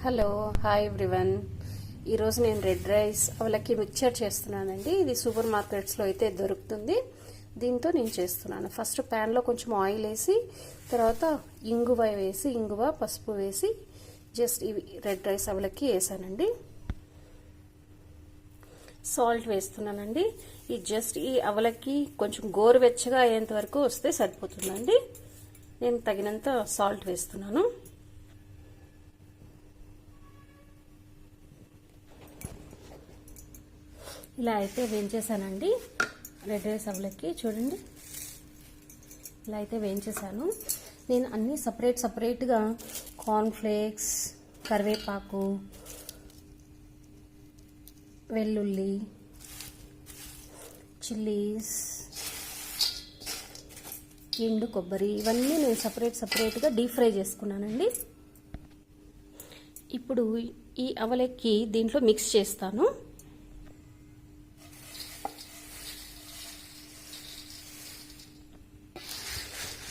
Hello hi everyone. ఈరోజు నేను red rice అవలకి mixture చేస్తున్నానండి. ఇది సూపర్ మార్కెట్స్లో అయితే దొరుకుతుంది. దీంతో నేను చేస్తున్నాను. ఫస్ట్ ప్యాన్లో కొంచెం ఆయిల్ వేసి, తర్వాత ఇంగువ పసుపు వేసి జస్ట్ ఇవి రెడ్ రైస్ అవలకి వేసానండి. సాల్ట్ వేస్తున్నానండి. ఈ జస్ట్ ఈ అవలకి కొంచెం గోరువెచ్చగా అయ్యేంత వరకు వస్తే సరిపోతుందండి. నేను తగినంత సాల్ట్ వేస్తున్నాను. ఇలా అయితే వేయించేసానండి. రెడ్ రైస్ అవలకి చూడండి, ఇలా అయితే వేయించేసాను. నేను అన్నీ సపరేట్గా కార్న్ఫ్లేక్స్, కరివేపాకు, వెల్లుల్లి, చిల్లీస్, ఎండు కొబ్బరి ఇవన్నీ నేను సపరేట్గా డీప్ ఫ్రై చేసుకున్నానండి. ఇప్పుడు ఈ అవలకి దీంట్లో మిక్స్ చేస్తాను.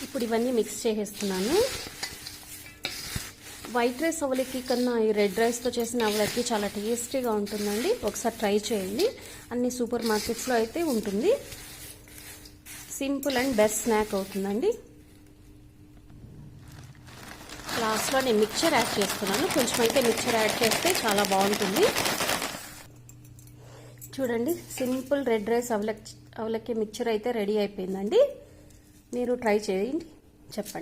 ఇప్పుడు ఇవన్నీ మిక్స్ చేసేస్తున్నాను. వైట్ రైస్ అవలకి కన్నా ఈ రెడ్ రైస్తో చేసిన అవలకి చాలా టేస్టీగా ఉంటుందండి. ఒకసారి ట్రై చేయండి. అన్ని సూపర్ మార్కెట్స్లో అయితే ఉంటుంది. సింపుల్ అండ్ బెస్ట్ స్నాక్ అవుతుందండి. లాస్ట్లో నేను మిక్చర్ యాడ్ చేస్తున్నాను. కొంచెం అయితే మిక్చర్ యాడ్ చేస్తే చాలా బాగుంటుంది. చూడండి, సింపుల్ రెడ్ రైస్ అవలకి మిక్చర్ అయితే రెడీ అయిపోయిందండి. మీరు ట్రై చేయండి, చెప్పండి.